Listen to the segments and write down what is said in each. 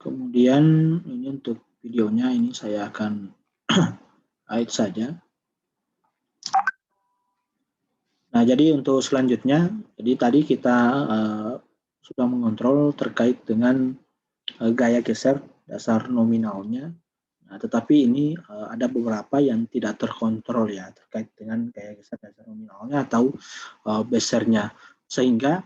Kemudian ini untuk videonya ini saya akan hide saja. Nah, jadi untuk selanjutnya, jadi tadi kita sudah mengontrol terkait dengan gaya geser dasar nominalnya. Nah, tetapi ini ada beberapa yang tidak terkontrol ya terkait dengan gaya geser dasar nominalnya atau besernya, sehingga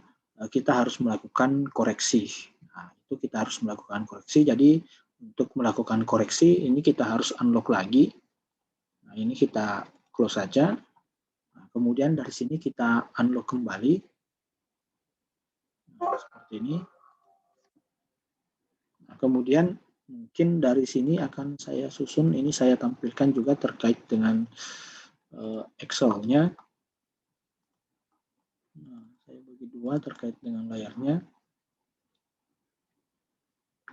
kita harus melakukan koreksi. Nah, itu kita harus melakukan koreksi. Jadi untuk melakukan koreksi ini kita harus unlock lagi. Nah, ini kita close saja. Nah, kemudian dari sini kita unlock kembali. Nah, seperti ini. Nah, kemudian mungkin dari sini akan saya susun, ini saya tampilkan juga terkait dengan Excel-nya. Nah, saya bagi dua terkait dengan layarnya.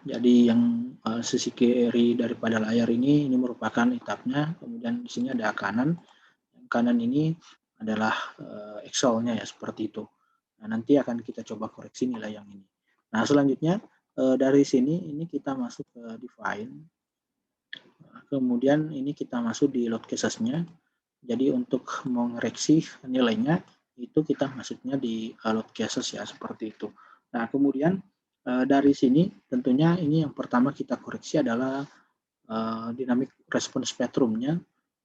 Jadi yang sisi kiri daripada layar ini merupakan etapnya, kemudian di sini ada kanan. Yang kanan ini adalah Excel-nya ya, seperti itu. Nah, nanti akan kita coba koreksi nilai yang ini. Nah, selanjutnya dari sini ini kita masuk ke define. Kemudian ini kita masuk di load cases-nya. Jadi untuk mengoreksi nilainya itu kita masuknya di load cases ya, seperti itu. Nah, kemudian dari sini tentunya ini yang pertama kita koreksi adalah dynamic response spectrum-nya.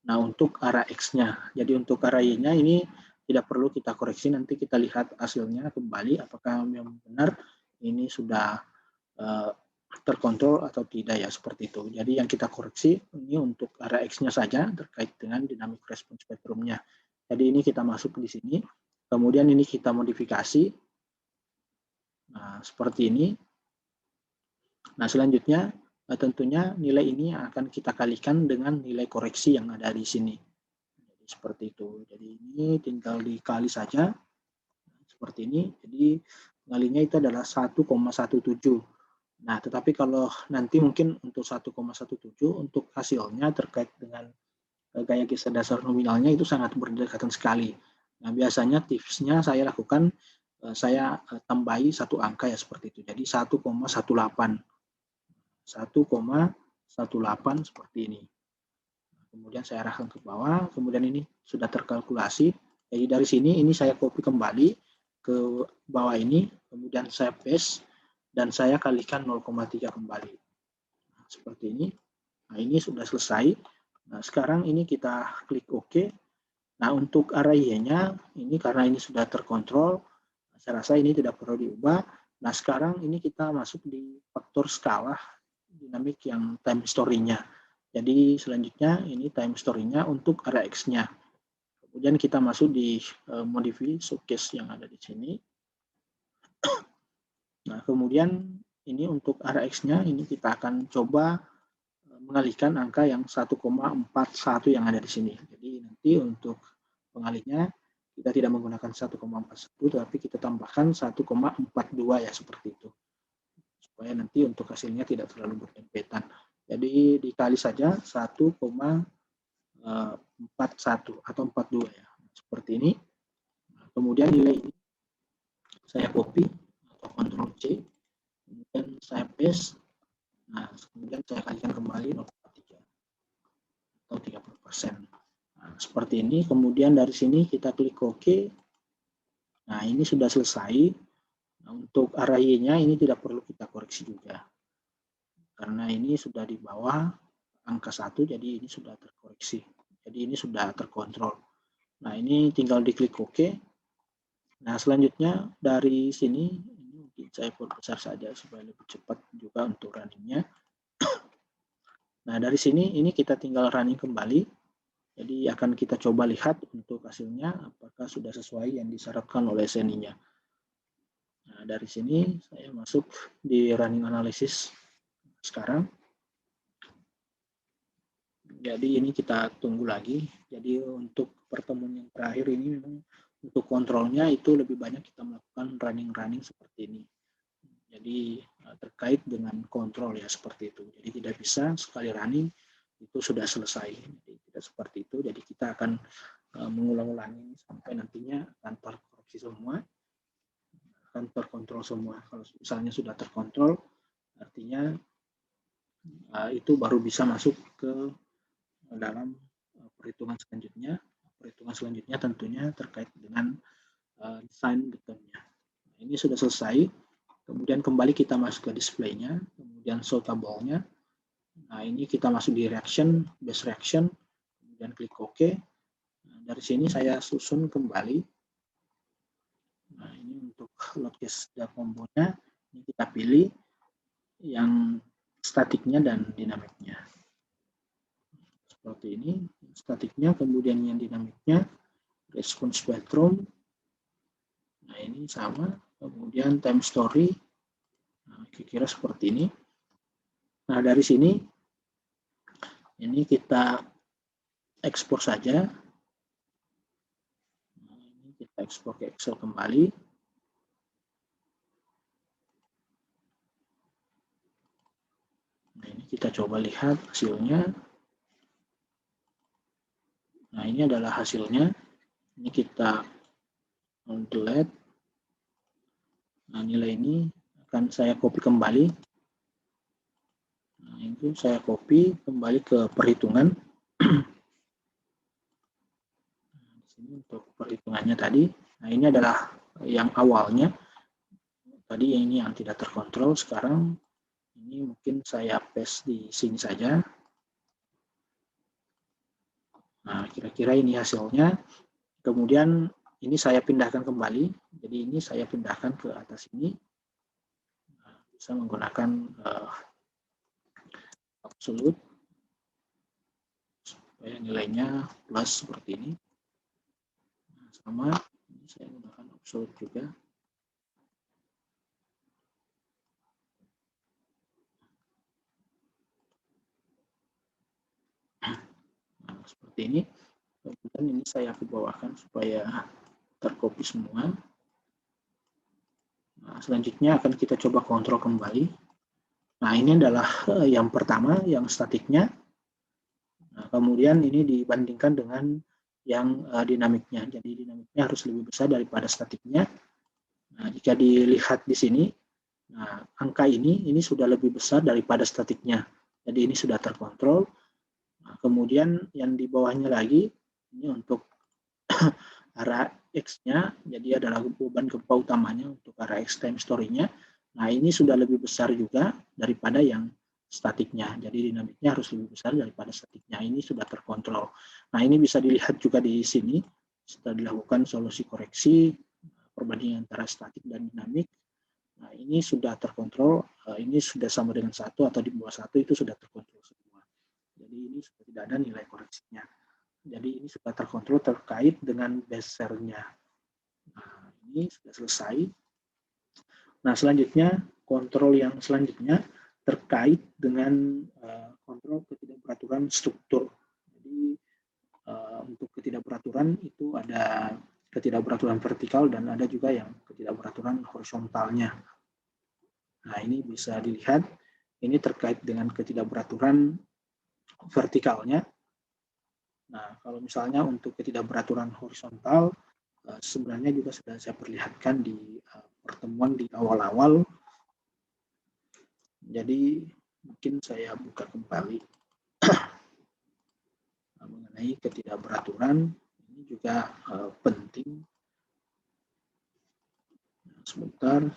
Nah, untuk arah X-nya. Jadi untuk arah Y-nya ini tidak perlu kita koreksi, nanti kita lihat hasilnya kembali apakah memang benar ini sudah terkontrol atau tidak ya, seperti itu. Jadi yang kita koreksi ini untuk arah X-nya saja terkait dengan dynamic response spectrum-nya. Jadi ini kita masuk di sini, kemudian ini kita modifikasi. Nah, seperti ini. Nah, selanjutnya tentunya nilai ini akan kita kalikan dengan nilai koreksi yang ada di sini. Jadi, seperti itu. Jadi ini tinggal dikali saja. Seperti ini. Jadi pengalinya itu adalah 1,17. Nah, tetapi kalau nanti mungkin untuk 1,17 untuk hasilnya terkait dengan gaya geser dasar nominalnya itu sangat berdekatan sekali. Nah, biasanya tipsnya saya lakukan, saya tambahi satu angka ya, seperti itu. Jadi 1,18. 1,18 seperti ini. Kemudian saya arahkan ke bawah, kemudian ini sudah terkalkulasi. Jadi dari sini ini saya copy kembali ke bawah ini, kemudian saya paste dan saya kalikan 0,3 kembali. Nah, seperti ini. Nah, ini sudah selesai. Nah, sekarang ini kita klik OK. Nah, untuk arah Y-nya ini karena ini sudah terkontrol, saya rasa ini tidak perlu diubah. Nah, sekarang ini kita masuk di faktor skala dinamik yang time story-nya. Jadi selanjutnya ini time story-nya untuk arah X-nya. Kemudian kita masuk di modify showcase yang ada di sini. Nah, kemudian ini untuk arah X-nya ini kita akan coba mengalihkan angka yang 1,41 yang ada di sini. Jadi nanti untuk pengalihnya kita tidak menggunakan 1,41 tapi kita tambahkan 1,42 ya, seperti itu. Supaya nanti untuk hasilnya tidak terlalu berdempetan. Jadi dikali saja 1,41 atau 42 ya. Seperti ini. Nah, kemudian nilai ini saya copy atau Ctrl C, kemudian saya paste. Nah, kemudian saya kalikan kembali 0,3 atau 30%. Nah, seperti ini. Kemudian dari sini kita klik OK. Nah, ini sudah selesai. Nah, untuk arah Y-nya ini tidak perlu kita koreksi juga. Karena ini sudah di bawah angka 1, jadi ini sudah terkoreksi. Jadi ini sudah terkontrol. Nah, ini tinggal diklik OK. Nah, selanjutnya dari sini, ini mungkin saya perbesar saja supaya lebih cepat juga untuk running-nya. Nah, dari sini ini kita tinggal running kembali. Jadi akan kita coba lihat untuk hasilnya apakah sudah sesuai yang disyaratkan oleh SNI-nya. Nah, dari sini saya masuk di running analysis sekarang. Jadi ini kita tunggu lagi. Jadi untuk pertemuan yang terakhir ini memang untuk kontrolnya itu lebih banyak kita melakukan running seperti ini. Jadi terkait dengan kontrol ya, seperti itu. Jadi tidak bisa sekali running itu sudah selesai. Jadi tidak seperti itu. Jadi kita akan mengulang-ulangi sampai nantinya akan terkoreksi semua, akan terkontrol semua. Kalau misalnya sudah terkontrol, artinya itu baru bisa masuk ke dalam perhitungan selanjutnya. Perhitungan selanjutnya tentunya terkait dengan desain betonnya. Nah, ini sudah selesai. Kemudian kembali kita masuk ke display-nya, kemudian show table-nya. Nah, ini kita masuk di reaction, base reaction, kemudian klik OK. Nah, dari sini saya susun kembali. Nah, ini untuk load gas combo-nya, ini kita pilih yang statiknya dan dinamiknya. Seperti ini, statiknya, kemudian yang dinamiknya, response spectrum. Nah, ini sama, kemudian time story. Nah, kira-kira seperti ini. Nah, dari sini, ini kita ekspor saja. Nah, ini kita ekspor ke Excel kembali. Nah, ini kita coba lihat hasilnya. Nah, ini adalah hasilnya. Ini kita delete. Nah, nilai ini akan saya copy kembali. Nah, itu saya copy kembali ke perhitungan. Di sini untuk perhitungannya tadi. Nah, ini adalah yang awalnya. Tadi ini yang tidak terkontrol. Sekarang ini mungkin saya paste di sini saja. Nah, kira-kira ini hasilnya. Kemudian ini saya pindahkan kembali. Jadi ini saya pindahkan ke atas ini. Nah, bisa menggunakan absolute supaya nilainya plus seperti ini. Nah, sama ini saya menggunakan absolute juga. Nah, seperti ini. Kemudian ini saya ke bawahkan supaya tercopy semua. Nah, selanjutnya akan kita coba kontrol kembali. Nah, ini adalah yang pertama, yang statiknya. Nah, kemudian ini dibandingkan dengan yang dinamiknya. Jadi dinamiknya harus lebih besar daripada statiknya. Nah, jika dilihat di sini, nah, angka ini sudah lebih besar daripada statiknya. Jadi ini sudah terkontrol. Nah, kemudian yang di bawahnya lagi, ini untuk arah X-nya, jadi adalah beban gempa utamanya untuk arah X time story-nya. Nah, ini sudah lebih besar juga daripada yang statiknya. Jadi dinamiknya harus lebih besar daripada statiknya. Ini sudah terkontrol. Nah, ini bisa dilihat juga di sini. Setelah dilakukan solusi koreksi, perbandingan antara statik dan dinamik. Nah, ini sudah terkontrol. Ini sudah sama dengan 1 atau di bawah 1 itu sudah terkontrol semua. Jadi ini sudah tidak ada nilai koreksinya. Jadi ini sudah terkontrol terkait dengan besernya. Nah, ini sudah selesai. Nah, selanjutnya kontrol yang selanjutnya terkait dengan kontrol ketidakberaturan struktur. Jadi untuk ketidakberaturan itu ada ketidakberaturan vertikal dan ada juga yang ketidakberaturan horizontalnya. Nah, ini bisa dilihat ini terkait dengan ketidakberaturan vertikalnya. Nah, kalau misalnya untuk ketidakberaturan horizontal, sebenarnya juga sudah saya perlihatkan di pertemuan di awal-awal. Jadi mungkin saya buka kembali mengenai ketidakberaturan. Ini juga penting. Sebentar.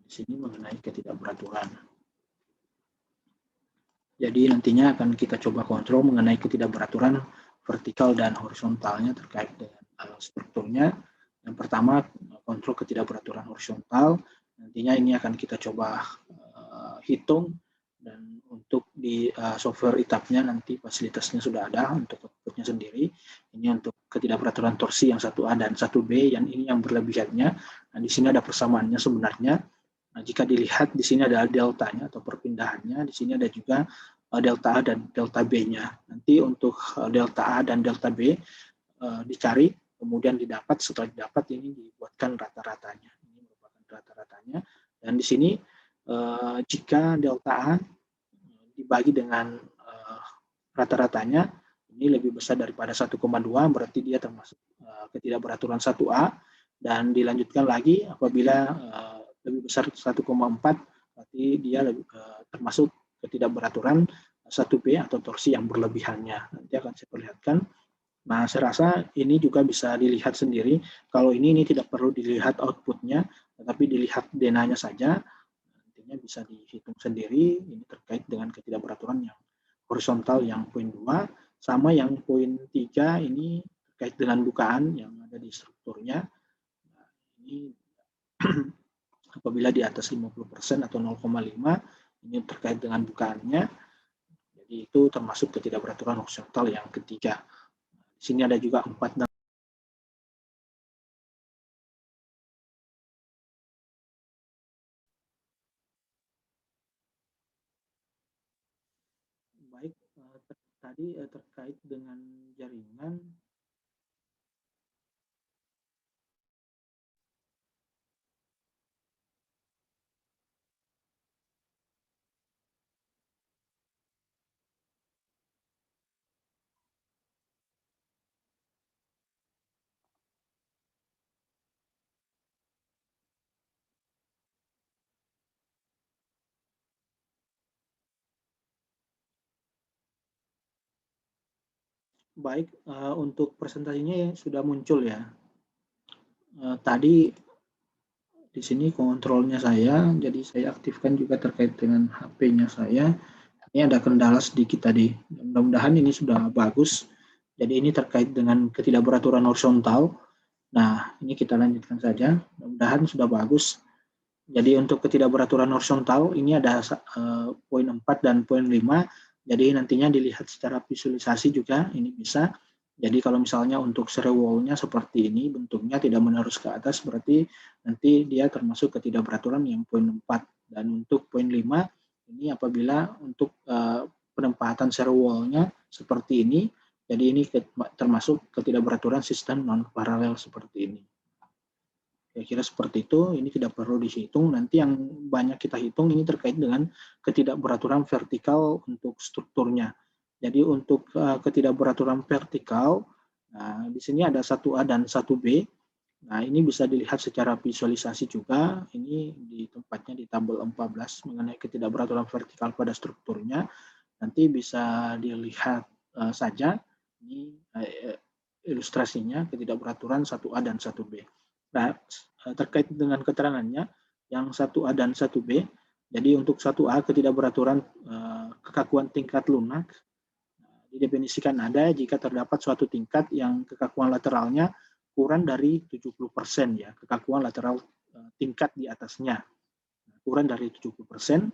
Di sini mengenai ketidakberaturan. Jadi nantinya akan kita coba kontrol mengenai ketidakberaturan vertikal dan horizontalnya terkait dengan strukturnya. Yang pertama, kontrol ketidakberaturan horizontal. Nantinya ini akan kita coba hitung, dan untuk di software ETAP-nya nanti fasilitasnya sudah ada untuk outputnya sendiri. Ini untuk ketidakberaturan torsi yang 1A dan 1B, yang ini yang berlebihannya. Nah, di sini ada persamaannya sebenarnya. Nah, jika dilihat di sini ada deltanya atau perpindahannya, di sini ada juga delta A dan delta B-nya. Nanti untuk delta A dan delta B dicari, kemudian didapat, setelah didapat ini dibuatkan rata-ratanya. Ini merupakan rata-ratanya. Dan di sini jika delta A dibagi dengan rata-ratanya, ini lebih besar daripada 1,2, berarti dia termasuk ketidakberaturan 1A, dan dilanjutkan lagi apabila lebih besar 1,4, berarti dia termasuk ketidakberaturan 1B atau torsi yang berlebihannya. Nanti akan saya perlihatkan. Nah, saya rasa ini juga bisa dilihat sendiri. Kalau ini tidak perlu dilihat outputnya, tetapi dilihat denanya saja. Nantinya bisa dihitung sendiri. Ini terkait dengan ketidakberaturan yang horizontal yang poin 2, sama yang poin 3 ini terkait dengan bukaan yang ada di strukturnya. Nah, ini apabila di atas 50% atau 0,5, ini terkait dengan bukaannya. Jadi itu termasuk ketidakberaturan horizontal yang ketiga. Di sini ada juga 4 dan baik. Tadi terkait dengan jaringan, baik, untuk presentasinya sudah muncul ya. Tadi di sini kontrolnya saya, jadi saya aktifkan juga terkait dengan HP-nya saya. Ini ada kendala sedikit tadi. Mudah-mudahan ini sudah bagus. Jadi ini terkait dengan ketidakberaturan horizontal. Nah, ini kita lanjutkan saja. Mudah-mudahan sudah bagus. Jadi untuk ketidakberaturan horizontal ini ada poin 4 dan poin 5. Jadi nantinya dilihat secara visualisasi juga ini bisa. Jadi kalau misalnya untuk serial wall-nya seperti ini bentuknya tidak menerus ke atas, berarti nanti dia termasuk ketidakberaturan yang poin 4. Dan untuk poin 5 ini apabila untuk penempatan serial wall-nya seperti ini, jadi ini termasuk ketidakberaturan sistem non paralel seperti ini. Kira-kira seperti itu, ini tidak perlu dihitung. Nanti yang banyak kita hitung ini terkait dengan ketidakberaturan vertikal untuk strukturnya. Jadi untuk ketidakberaturan vertikal, nah, di sini ada 1A dan 1B. Nah, ini bisa dilihat secara visualisasi juga. Ini di tempatnya di tabel 14 mengenai ketidakberaturan vertikal pada strukturnya. Nanti bisa dilihat saja ini ilustrasinya ketidakberaturan 1A dan 1B. Nah, terkait dengan keterangannya, yang 1A dan 1B, jadi untuk 1A ketidakberaturan kekakuan tingkat lunak, didefinisikan ada jika terdapat suatu tingkat yang kekakuan lateralnya kurang dari 70% ya, kekakuan lateral tingkat di atasnya. Kurang dari 70%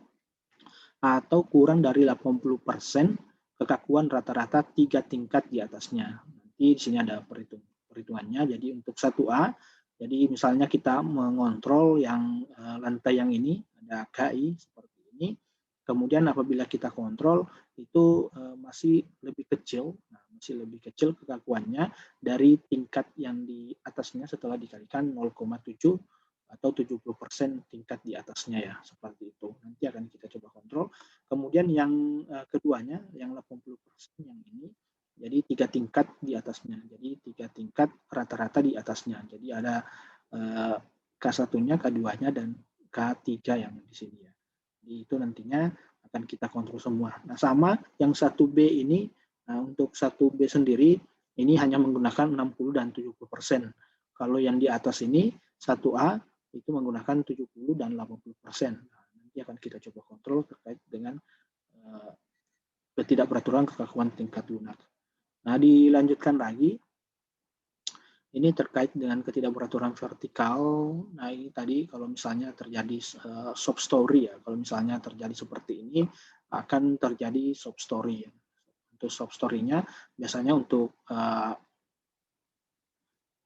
atau kurang dari 80% kekakuan rata-rata 3 tingkat di atasnya. Nanti di sini ada perhitungannya. Jadi untuk 1A, jadi misalnya kita mengontrol yang lantai yang ini, ada KI seperti ini. Kemudian apabila kita kontrol, itu masih lebih kecil, masih lebih kecil kekakuannya dari tingkat yang di atasnya setelah dikalikan 0,7 atau 70% tingkat di atasnya ya, seperti itu. Nanti akan kita coba kontrol. Kemudian yang keduanya, yang 80% yang ini, jadi 3 tingkat di atasnya. Jadi 3 tingkat rata-rata di atasnya. Jadi ada K1-nya, K2-nya, dan K3 yang di sini ya. Jadi itu nantinya akan kita kontrol semua. Nah, sama yang 1B ini, untuk 1B sendiri, ini hanya menggunakan 60 dan 70%. Kalau yang di atas ini, 1A, itu menggunakan 70 dan 80%. Nah, nanti akan kita coba kontrol terkait dengan ketidakberaturan kekakuan tingkat lunak. Nah, dilanjutkan lagi, ini terkait dengan ketidakberaturan vertikal. Nah, ini tadi kalau misalnya terjadi soft story ya, kalau misalnya terjadi seperti ini, akan terjadi soft story. Untuk soft story-nya, biasanya untuk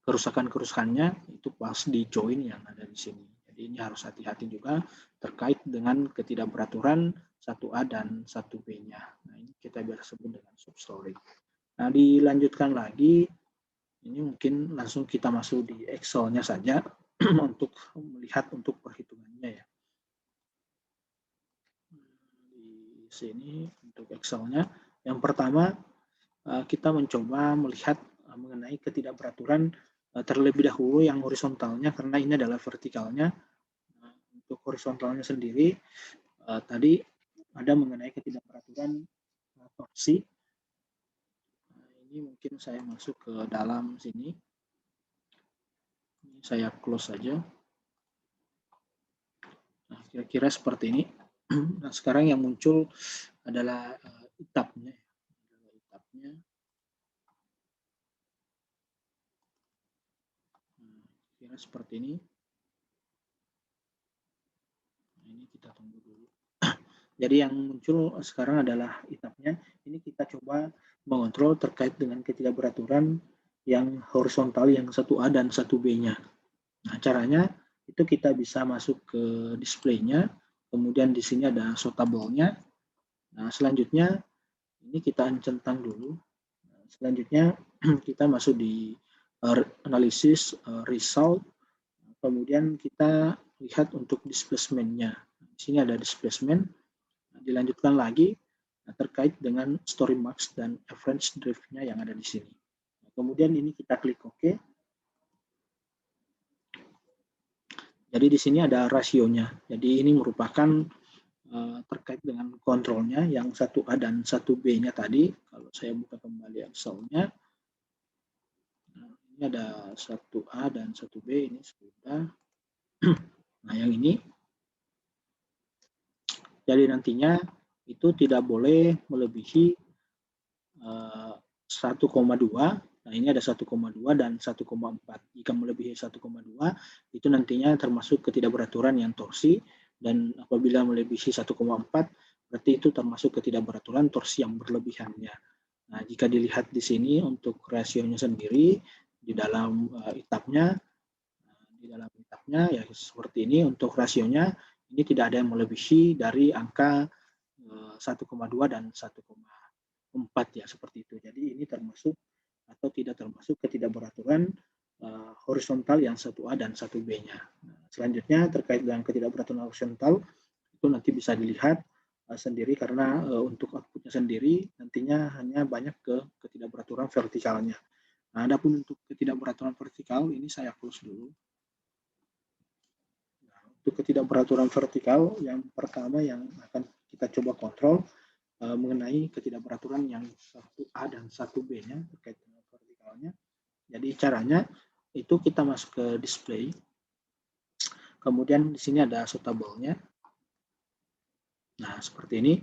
kerusakan-kerusakannya itu pas di join yang ada di sini. Jadi ini harus hati-hati juga terkait dengan ketidakberaturan 1A dan 1B-nya. Nah, ini kita biasa sebut dengan soft story. Nah, dilanjutkan lagi, ini mungkin langsung kita masuk di Excel-nya saja untuk melihat untuk perhitungannya ya. Di sini untuk Excel-nya, yang pertama kita mencoba melihat mengenai ketidakberaturan terlebih dahulu yang horizontalnya, karena ini adalah vertikalnya. Untuk horizontalnya sendiri tadi ada mengenai ketidakberaturan torsi. Ini mungkin saya masuk ke dalam sini. Ini saya close saja. Nah, kira-kira seperti ini. Nah, sekarang yang muncul adalah etapnya. Kira seperti ini. Nah, ini kita tunggu dulu. Jadi yang muncul sekarang adalah etapnya. Ini kita coba mengontrol terkait dengan ketidakberaturan yang horizontal yang 1A dan 1B-nya. Nah, caranya itu kita bisa masuk ke display-nya, kemudian di sini ada sortable-nya. Nah, selanjutnya ini kita centang dulu. Nah, selanjutnya kita masuk di analisis result, kemudian kita lihat untuk displacement-nya. Di sini ada displacement. Nah, dilanjutkan lagi terkait dengan story marks dan average drift-nya yang ada di sini. Nah, kemudian ini kita klik OK. Jadi di sini ada rasionya. Jadi ini merupakan terkait dengan kontrolnya yang 1A dan 1B-nya tadi. Kalau saya buka kembali Excel-nya, nah, ini ada 1A dan 1B, ini sudah. Nah, yang ini. Jadi nantinya itu tidak boleh melebihi 1,2. Nah, ini ada 1,2 dan 1,4. Jika melebihi 1,2, itu nantinya termasuk ketidakberaturan yang torsi, dan apabila melebihi 1,4, berarti itu termasuk ketidakberaturan torsi yang berlebihannya. Nah, jika dilihat di sini untuk rasionya sendiri, di dalam etapnya ya seperti ini. Untuk rasionya, ini tidak ada yang melebihi dari angka 1,2 dan 1,4 ya, seperti itu. Jadi ini termasuk atau tidak termasuk ketidakberaturan horizontal yang 1A dan 1B-nya. Nah, selanjutnya terkait dengan ketidakberaturan horizontal itu nanti bisa dilihat sendiri, karena untuk outputnya sendiri nantinya hanya banyak ke ketidakberaturan vertikalnya. Nah, adapun untuk ketidakberaturan vertikal ini saya close dulu. Nah, untuk ketidakberaturan vertikal yang pertama yang akan kita coba kontrol mengenai ketidakberaturan yang 1A dan 1B-nya terkait dengan vertikalnya. Jadi caranya itu kita masuk ke display, kemudian di sini ada sortable-nya. Nah, seperti ini.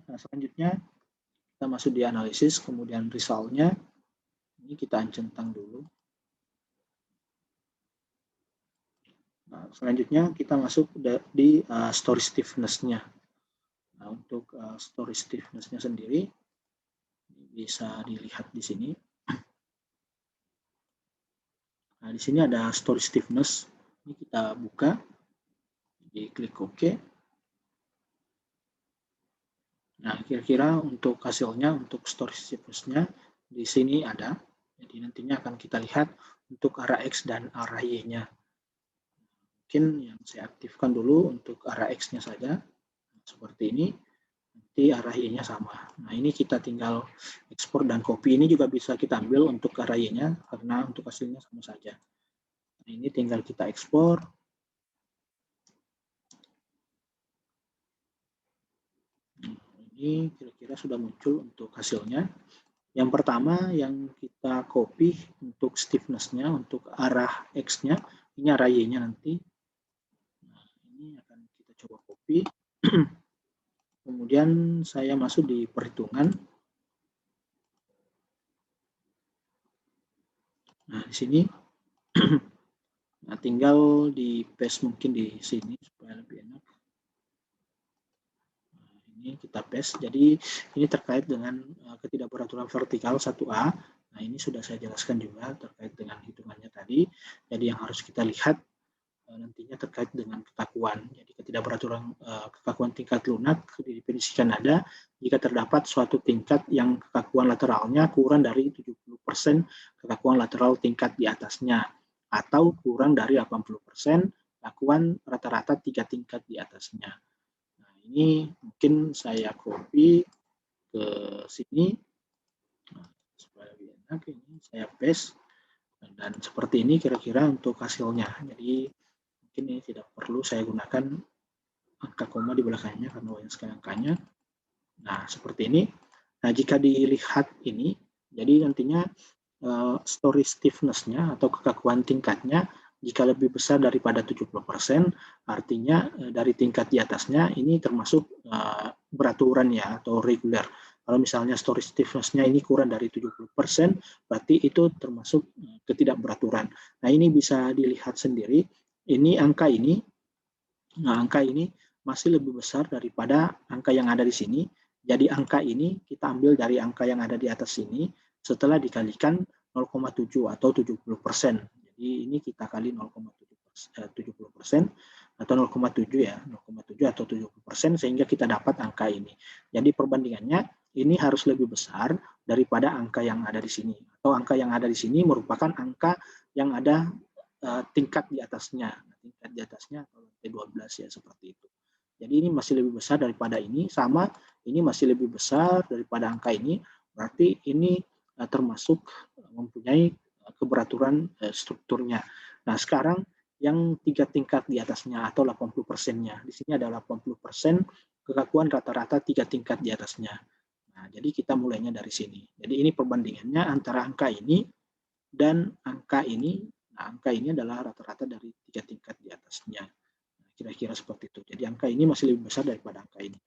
Nah, selanjutnya kita masuk di analisis, kemudian result-nya. Ini kita centang dulu. Nah, selanjutnya kita masuk di story stiffness-nya. Nah, untuk story stiffness-nya sendiri bisa dilihat di sini. Nah, di sini ada story stiffness. Ini kita buka, diklik OK. Nah, kira-kira untuk hasilnya, untuk story stiffness-nya di sini ada. Jadi nantinya akan kita lihat untuk arah X dan arah Y-nya. Mungkin yang saya aktifkan dulu untuk arah X-nya saja. Seperti ini. Nanti arah Y-nya sama. Nah, ini kita tinggal ekspor dan copy. Ini juga bisa kita ambil untuk arah Y-nya, karena untuk hasilnya sama saja. Nah, ini tinggal kita ekspor. Ini kira-kira sudah muncul untuk hasilnya. Yang pertama yang kita copy untuk stiffness-nya, untuk arah X-nya, ini arah Y-nya nanti. Nah, ini akan kita coba copy. Kemudian saya masuk di perhitungan. Nah, di sini nah, tinggal di paste mungkin di sini supaya lebih enak. Nah, ini kita paste. Jadi ini terkait dengan ketidakberaturan vertikal 1A. Nah, ini sudah saya jelaskan juga terkait dengan hitungannya tadi. Jadi yang harus kita lihat nantinya terkait dengan kekakuan. Jadi ketidakberaturan kekakuan tingkat lunak didefinisikan ada jika terdapat suatu tingkat yang kekakuan lateralnya kurang dari 70% kekakuan lateral tingkat di atasnya, atau kurang dari 80% kekakuan rata-rata 3 tingkat di atasnya. Nah, ini mungkin saya copy ke sini. supaya lebih enak. Ini saya paste dan seperti ini kira-kira untuk hasilnya. Jadi mungkin ini tidak perlu saya gunakan angka koma di belakangnya karena banyak sekali angkanya. Nah, seperti ini. Nah, jika dilihat ini, jadi nantinya story stiffness-nya atau kekakuan tingkatnya jika lebih besar daripada 70%, artinya dari tingkat di atasnya ini termasuk beraturan ya atau reguler. Kalau misalnya story stiffness-nya ini kurang dari 70%, berarti itu termasuk ketidakberaturan. Nah, ini bisa dilihat sendiri. Ini angka ini, nah angka ini masih lebih besar daripada angka yang ada di sini. Jadi angka ini kita ambil dari angka yang ada di atas sini setelah dikalikan 0,7 atau 70%. Jadi ini kita kali 0,70% atau 0,7 ya, 0,7 atau 70% sehingga kita dapat angka ini. Jadi perbandingannya ini harus lebih besar daripada angka yang ada di sini. Atau angka yang ada di sini merupakan angka yang ada tingkat di atasnya. Tingkat di atasnya atau lantai 12 ya seperti itu. Jadi ini masih lebih besar daripada ini, sama ini masih lebih besar daripada angka ini, berarti ini termasuk mempunyai keberaturan strukturnya. Nah, sekarang yang 3 tingkat di atasnya atau 80%-nya. Di sini ada 80% kekakuan rata-rata 3 tingkat di atasnya. Nah, jadi kita mulainya dari sini. Jadi ini perbandingannya antara angka ini dan angka ini. Nah, angka ini adalah rata-rata dari 3 tingkat di atasnya. Kira-kira seperti itu. Jadi angka ini masih lebih besar daripada angka ini.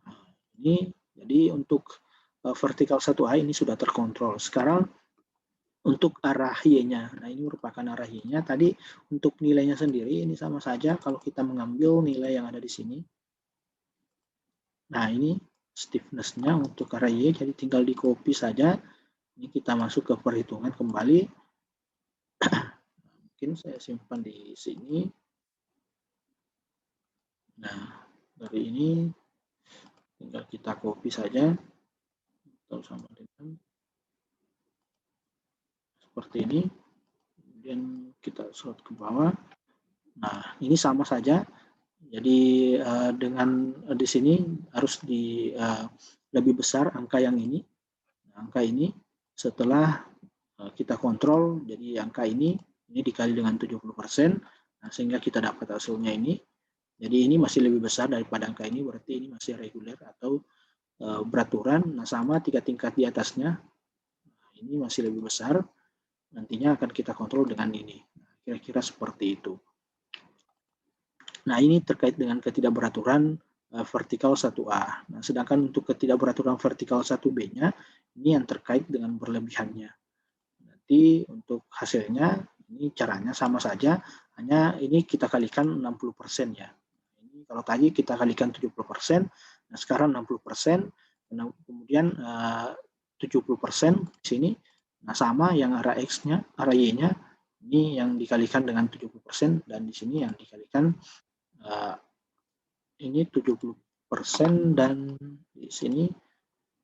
Nah, ini jadi untuk vertikal 1A ini sudah terkontrol. Sekarang untuk arah Y-nya. Nah, ini merupakan arah Y-nya. Tadi untuk nilainya sendiri ini sama saja kalau kita mengambil nilai yang ada di sini. Nah, ini stiffness-nya untuk arah Y, jadi tinggal di copy saja. Ini kita masuk ke perhitungan kembali. Mungkin saya simpan di sini. Nah, dari ini tinggal kita copy saja atau sama dengan seperti ini. Kemudian kita slot ke bawah. Nah, ini sama saja. Jadi dengan di sini harus lebih besar angka yang ini. Nah, angka ini setelah kita kontrol, jadi angka ini dikali dengan 70%, nah, sehingga kita dapat hasilnya ini. Jadi ini masih lebih besar daripada angka ini, berarti ini masih reguler atau beraturan. Nah, sama 3 tingkat di atasnya, nah, ini masih lebih besar. Nantinya akan kita kontrol dengan ini. Kira-kira seperti itu. Nah, ini terkait dengan ketidakberaturan vertikal 1A. Nah, sedangkan untuk ketidakberaturan vertikal 1B-nya, ini yang terkait dengan berlebihannya. Nanti untuk hasilnya, ini caranya sama saja, hanya ini kita kalikan 60% ya. Ini kalau tadi kita kalikan 70%, nah sekarang 60%, kemudian 70% di sini, nah sama yang arah X-nya, arah Y-nya, ini yang dikalikan dengan 70%, dan di sini yang dikalikan ini 70% dan di sini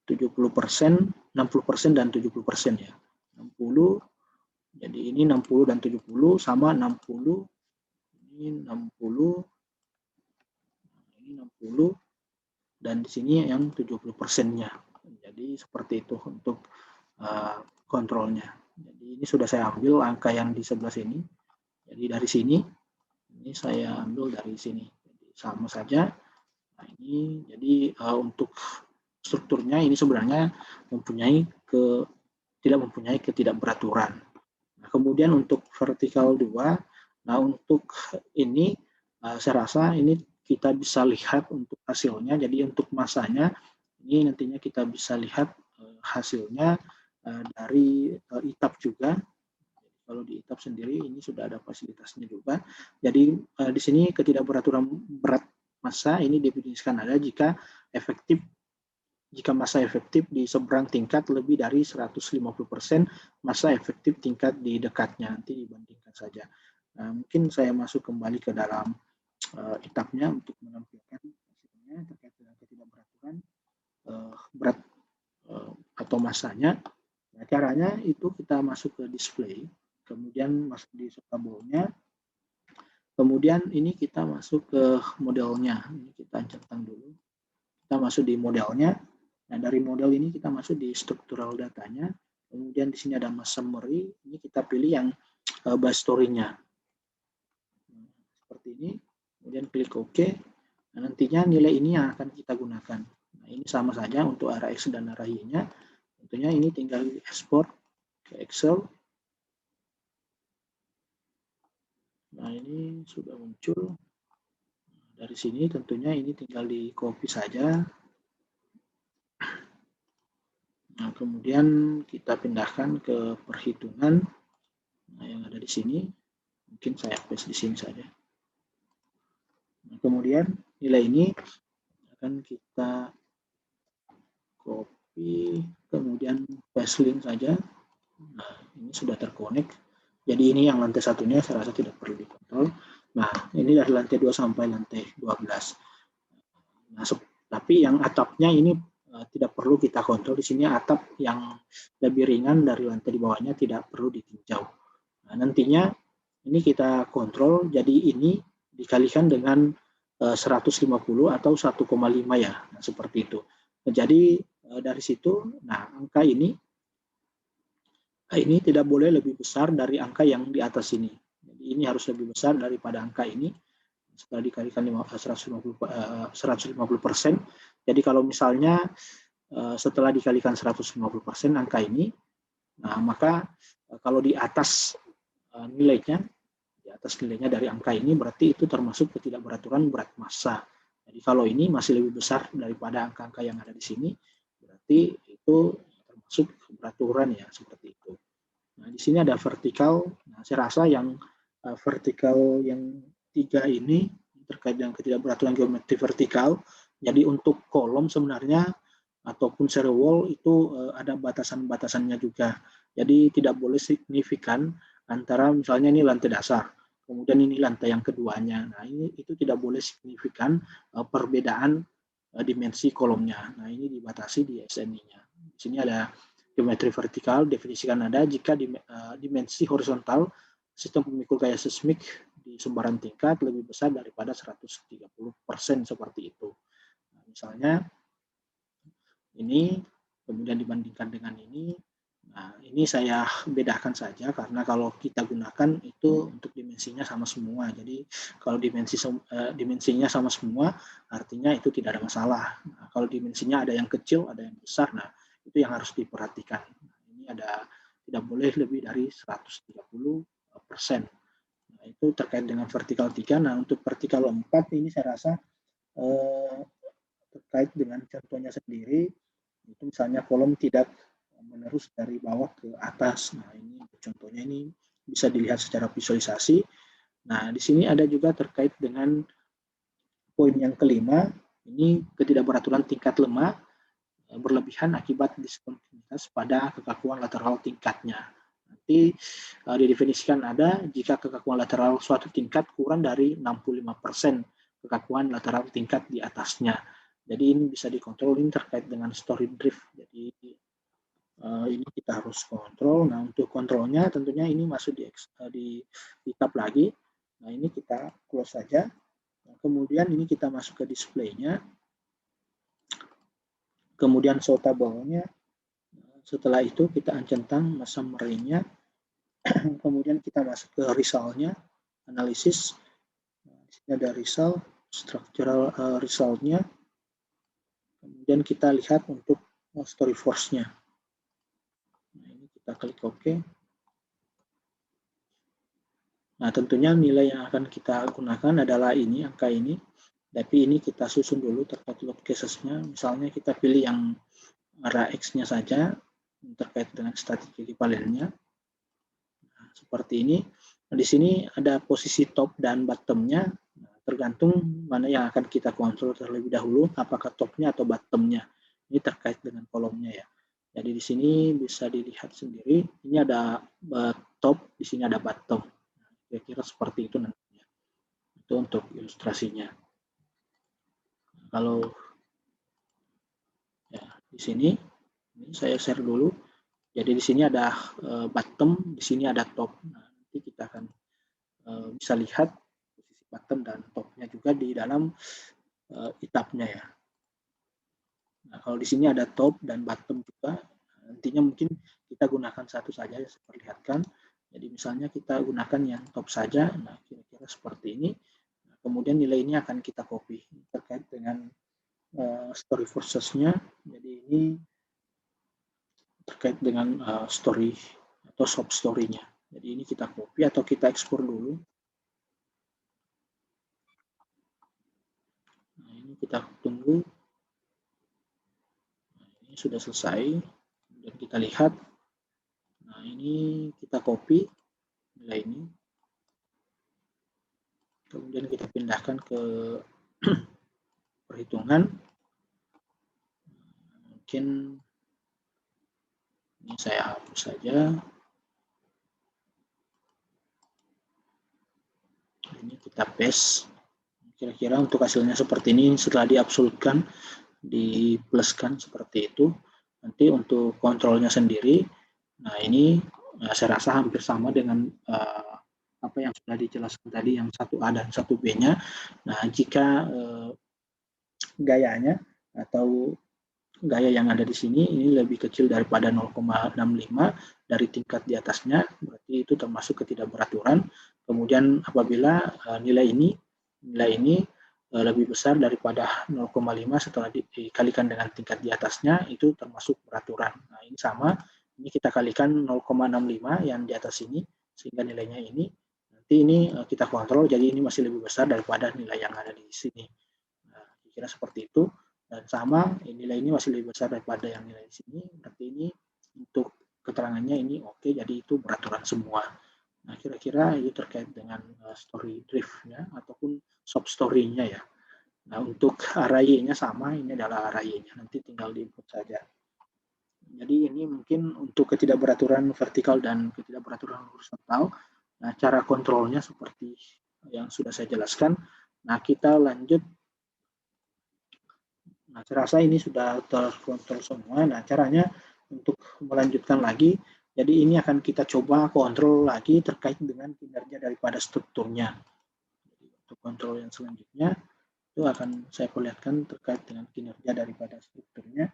70%, 60% dan 70% ya. 60, jadi ini 60 dan 70 sama 60, ini 60, ini 60, dan di sini yang 70%-nya. Jadi seperti itu untuk kontrolnya. Jadi ini sudah saya ambil angka yang di sebelah sini. Jadi dari sini, ini saya ambil dari sini. Jadi sama saja. Nah, ini jadi untuk strukturnya ini sebenarnya tidak mempunyai ketidakberaturan. Nah, kemudian untuk vertikal 2, nah untuk ini saya rasa ini kita bisa lihat untuk hasilnya. Jadi untuk masanya ini nantinya kita bisa lihat hasilnya dari ITAP juga. Kalau di ITAP sendiri ini sudah ada fasilitasnya juga. Jadi di sini ketidakberaturan berat massa ini didefinisikan ada jika massa efektif di seberang tingkat lebih dari 150% massa efektif tingkat di dekatnya, nanti dibandingkan saja. Nah, mungkin saya masuk kembali ke dalam ITAP-nya untuk menampilkan hasilnya terkait dengan ketidakberaturan berat atau massanya. Nah, caranya itu kita masuk ke display, kemudian masuk di sokabulnya, kemudian ini kita masuk ke modelnya. Ini kita centang dulu. Kita masuk di modelnya. Nah, dari model ini kita masuk di struktural datanya. Kemudian di sini ada mass summary, ini kita pilih yang base story-nya. Seperti ini, kemudian klik OK. Nah, nantinya nilai ini yang akan kita gunakan. Nah, ini sama saja untuk arah X dan arah Y-nya. Tentunya ini tinggal ekspor ke Excel. Nah, ini sudah muncul. Dari sini tentunya ini tinggal di copy saja. Nah, kemudian kita pindahkan ke perhitungan. Nah, yang ada di sini, mungkin saya paste di sini saja. Nah, kemudian nilai ini akan kita copy, kemudian paste link saja. Nah, ini sudah terkonek. Jadi ini yang lantai satunya saya rasa tidak perlu dikontrol. Nah, ini dari lantai 2 sampai lantai 12. Nah, tapi yang atapnya ini tidak perlu kita kontrol. Di sini atap yang lebih ringan dari lantai di bawahnya tidak perlu ditinjau. Nah, nantinya ini kita kontrol, jadi ini dikalikan dengan 150 atau 1,5 ya, nah, seperti itu. Nah, jadi dari situ, nah angka ini tidak boleh lebih besar dari angka yang di atas ini. Jadi ini harus lebih besar daripada angka ini. Setelah dikalikan 150%. Jadi kalau misalnya setelah dikalikan 150% angka ini, nah maka kalau di atas nilainya, dari angka ini berarti itu termasuk ketidakberaturan berat massa. Jadi kalau ini masih lebih besar daripada angka-angka yang ada di sini, berarti itu termasuk beraturan ya, seperti itu. Nah, di sini ada vertikal. Nah, saya rasa yang vertikal yang 3 ini terkait dengan ketidakberaturan geometri vertikal. Jadi untuk kolom sebenarnya ataupun serial wall itu ada batasan-batasannya juga. Jadi tidak boleh signifikan antara misalnya ini lantai dasar, kemudian ini lantai yang keduanya. Nah, ini itu tidak boleh signifikan perbedaan dimensi kolomnya. Nah, ini dibatasi di SNI-nya. Di sini ada geometri vertikal, definisikan ada jika dimensi horizontal sistem pemikul gaya seismik di sumbaran tingkat lebih besar daripada 130% seperti itu. Nah, misalnya ini, kemudian dibandingkan dengan ini. Nah, ini saya bedakan saja karena kalau kita gunakan itu untuk dimensinya sama semua. Jadi kalau dimensinya sama semua, artinya itu tidak ada masalah. Nah, kalau dimensinya ada yang kecil, ada yang besar, nah itu yang harus diperhatikan. Nah, ini ada tidak boleh lebih dari 130%. Nah, itu terkait dengan vertikal 3. Nah, untuk vertikal 4 ini saya rasa terkait dengan contohnya sendiri, itu misalnya kolom tidak menerus dari bawah ke atas. Nah, ini contohnya ini bisa dilihat secara visualisasi. Nah, di sini ada juga terkait dengan poin yang kelima, ini ketidakberaturan tingkat lemah berlebihan akibat diskontinuitas pada kekakuan lateral tingkatnya. Nanti didefinisikan ada jika kekakuan lateral suatu tingkat kurang dari 65% kekakuan lateral tingkat di atasnya. Jadi ini bisa dikontrol, ini terkait dengan story drift. Jadi ini kita harus kontrol. Nah, untuk kontrolnya tentunya ini masuk di tab lagi. Nah, ini kita close saja. Nah, kemudian ini kita masuk ke display-nya. Kemudian show table-nya. Setelah itu kita centang summary-nya. Kemudian kita masuk ke result-nya, analisis. Nah, di sini ada result, structural result-nya. Kemudian kita lihat untuk story force-nya. Nah, ini kita klik OK. Nah, tentunya nilai yang akan kita gunakan adalah ini, angka ini. Tapi ini kita susun dulu terkait load cases-nya. Misalnya kita pilih yang arah X-nya saja terkait dengan static equivalent-nya. Nah, seperti ini. Nah, di sini ada posisi top dan bottom-nya. Nah, tergantung mana yang akan kita kontrol terlebih dahulu, apakah top-nya atau bottom-nya. Ini terkait dengan kolomnya ya. Jadi di sini bisa dilihat sendiri. Ini ada top, di sini ada bottom. Kira-kira seperti itu nantinya. Itu untuk ilustrasinya. Kalau ya di sini ini saya share dulu. Jadi di sini ada bottom, di sini ada top. Nah, nanti kita akan bisa lihat posisi bottom dan topnya juga di dalam tab-nya ya. Nah, kalau di sini ada top dan bottom juga. Nantinya mungkin kita gunakan satu saja, saya perlihatkan. Jadi misalnya kita gunakan yang top saja, nah kira-kira seperti ini. Nah, kemudian nilai ini akan kita copy terkait dengan story versus-nya. Jadi ini terkait dengan story atau sub story-nya. Jadi ini kita copy atau kita ekspor dulu. Nah, ini kita tunggu. Nah, ini sudah selesai. Dan kita lihat. Nah, ini kita copy nilai ini. Kemudian kita pindahkan ke perhitungan. Mungkin ini saya hapus saja. Ini kita paste. Kira-kira untuk hasilnya seperti ini. Setelah diabsolutkan, dipluskan seperti itu. Nanti untuk kontrolnya sendiri, nah ini saya rasa hampir sama dengan apa yang sudah dijelaskan tadi, yang 1A dan 1B-nya. Nah, jika gayanya atau gaya yang ada di sini ini lebih kecil daripada 0,65 dari tingkat di atasnya, berarti itu termasuk ketidakberaturan. Kemudian apabila nilai ini lebih besar daripada 0,5 setelah dikalikan dengan tingkat di atasnya, itu termasuk beraturan. Nah, ini sama, ini kita kalikan 0,65 yang di atas ini, sehingga nilainya ini, nanti ini kita kontrol, jadi ini masih lebih besar daripada nilai yang ada di sini. Nah, kira-kira seperti itu. Dan sama, nilai ini masih lebih besar daripada yang nilai di sini, berarti ini untuk keterangannya ini oke, jadi itu beraturan semua. Nah, kira-kira itu terkait dengan story drift-nya ataupun sub story-nya ya. Nah, untuk array-nya sama, ini adalah array-nya, nanti tinggal di-input saja. Jadi ini mungkin untuk ketidakberaturan vertikal dan ketidakberaturan horizontal. Nah, cara kontrolnya seperti yang sudah saya jelaskan. Nah, kita lanjut. Nah, saya rasa ini sudah terkontrol semua. Nah, caranya untuk melanjutkan lagi, jadi ini akan kita coba kontrol lagi terkait dengan kinerja daripada strukturnya. Jadi, untuk kontrol yang selanjutnya, itu akan saya perlihatkan terkait dengan kinerja daripada strukturnya.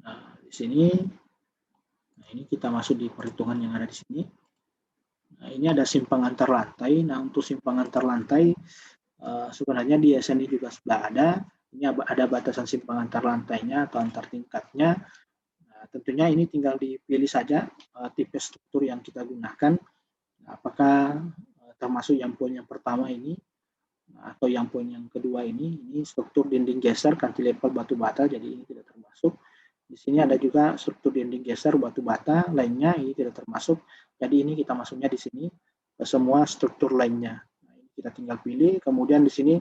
Nah, di sini, nah ini kita masuk di perhitungan yang ada di sini. Nah, ini ada simpang antar lantai. Nah, untuk simpang antar lantai, sebenarnya di SNI juga sudah ada. Ini ada batasan simpang antar lantainya atau antar tingkatnya. Nah, tentunya ini tinggal dipilih saja tipe struktur yang kita gunakan. Nah, apakah termasuk yang poin yang pertama ini atau yang poin yang kedua ini struktur dinding geser cantilever batu bata, jadi ini tidak termasuk. Di sini ada juga struktur dinding geser batu bata lainnya, ini tidak termasuk. Jadi ini kita masuknya di sini semua struktur lainnya. Nah, ini kita tinggal pilih. Kemudian di sini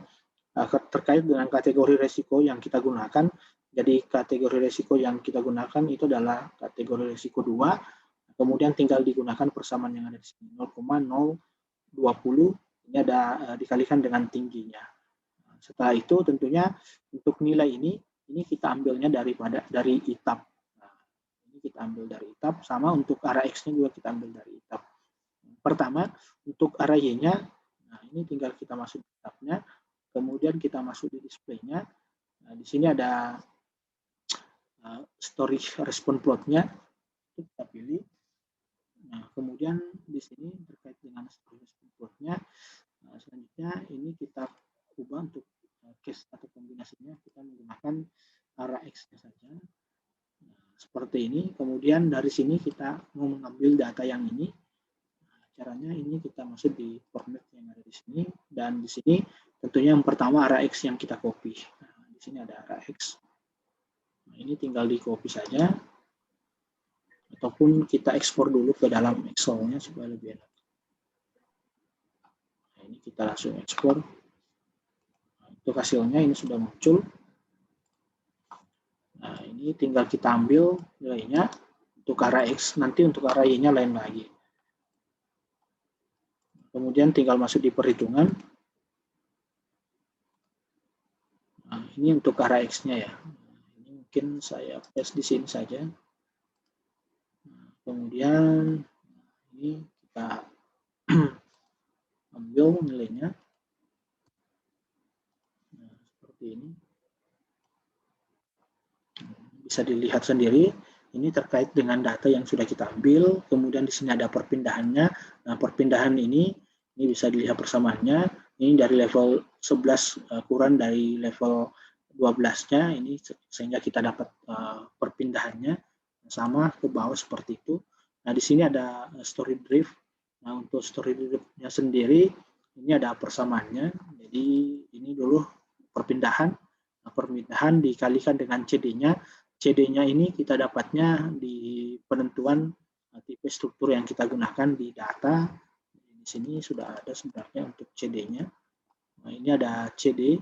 terkait dengan kategori resiko yang kita gunakan. Jadi kategori resiko yang kita gunakan itu adalah kategori resiko 2. Kemudian tinggal digunakan persamaan yang ada di sini 0,020, ini ada dikalikan dengan tingginya. Setelah itu tentunya untuk nilai ini kita ambilnya dari ITAP. Nah, ini kita ambil dari ITAP, sama untuk arah X-nya juga kita ambil dari ITAP. Pertama, untuk arah Y-nya, nah ini tinggal kita masuk di ITAP-nya, kemudian kita masuk di display-nya. Nah, di sini ada story respon plot-nya, itu kita pilih. Nah, kemudian di sini terkait dengan story respon plot-nya, selanjutnya ini kita ubah untuk case atau kombinasinya, kita menggunakan arah X-nya saja. Nah, seperti ini. Kemudian dari sini kita mau mengambil data yang ini. Caranya ini kita masuk di format yang ada di sini, dan di sini tentunya yang pertama arah X yang kita copy. Nah, di sini ada arah X. Nah, ini tinggal di copy saja, ataupun kita ekspor dulu ke dalam Excel-nya supaya lebih enak. Nah, ini kita langsung ekspor. Nah, untuk hasilnya ini sudah muncul. Nah, ini tinggal kita ambil nilainya untuk arah X, nanti untuk arah Y-nya lain lagi. Kemudian tinggal masuk di perhitungan. Nah, ini untuk arah X-nya ya. Ini mungkin saya paste di sini saja. Nah, kemudian ini kita ambil nilainya. Nah, seperti ini. bisa dilihat sendiri. Ini terkait dengan data yang sudah kita ambil, kemudian di sini ada perpindahannya. Nah, perpindahan ini bisa dilihat persamaannya. Ini dari level 11 kurang dari level 12-nya, ini sehingga kita dapat perpindahannya sama ke bawah seperti itu. Nah, di sini ada story drift. Nah, untuk story drift-nya sendiri, ini ada persamaannya. Jadi, ini dulu perpindahan. Nah, perpindahan dikalikan dengan CD-nya. CD-nya ini kita dapatnya di penentuan tipe struktur yang kita gunakan di data. Di sini sudah ada sebenarnya untuk CD-nya. Nah, ini ada CD.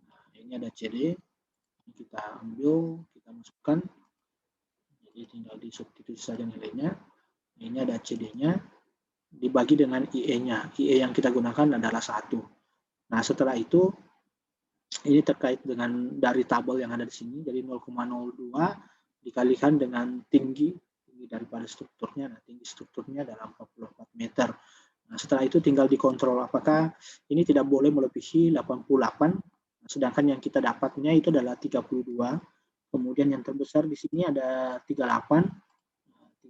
Nah, ini ada CD. Ini kita ambil, kita masukkan. Jadi tinggal disubstitusi saja nilainya. Nah, ini ada CD-nya. Dibagi dengan IE-nya. IE yang kita gunakan adalah 1. Nah, setelah itu, ini terkait dengan dari tabel yang ada di sini, jadi 0,02 dikalikan dengan tinggi daripada strukturnya. Nah, tinggi strukturnya adalah 44 meter. Nah, setelah itu tinggal dikontrol apakah ini tidak boleh melebihi 88, sedangkan yang kita dapatnya itu adalah 32. Kemudian yang terbesar di sini ada 38,7.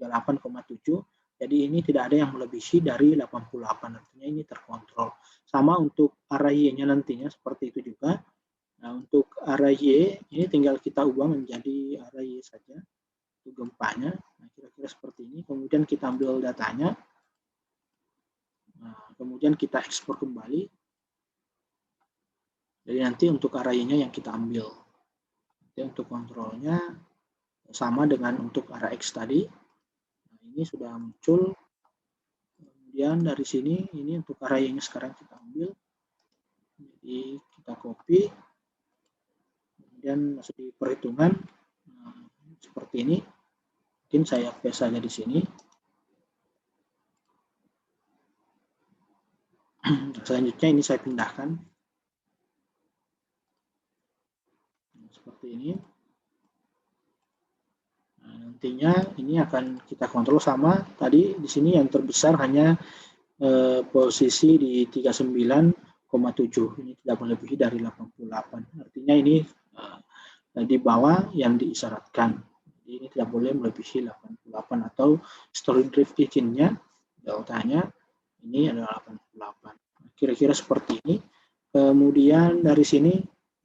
Jadi ini tidak ada yang melebihi dari 88, artinya ini terkontrol. Sama untuk array-nya nantinya seperti itu juga. Nah, untuk array ini tinggal kita ubah menjadi array saja untuk gempanya. Nah, kira-kira seperti ini. Kemudian kita ambil datanya. Nah, kemudian kita ekspor kembali. Jadi nanti untuk array-nya yang kita ambil. Jadi untuk kontrolnya sama dengan untuk array X tadi. Ini sudah muncul. Kemudian dari sini, ini untuk array-nya sekarang kita ambil. Jadi kita copy. Kemudian masuk di perhitungan. Nah, seperti ini. Mungkin saya paste saja di sini. Selanjutnya ini saya pindahkan. Seperti ini. Nantinya ini akan kita kontrol sama tadi di sini yang terbesar hanya posisi di 39,7, ini tidak melebihi dari 88. Artinya ini di bawah yang diisyaratkan. Jadi ini tidak boleh melebihi 88 atau story drift izinnya deltanya ini adalah 88. Kira-kira seperti ini. Kemudian dari sini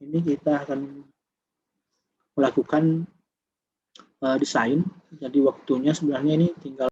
ini kita akan melakukan desain. Jadi waktunya sebenarnya ini tinggal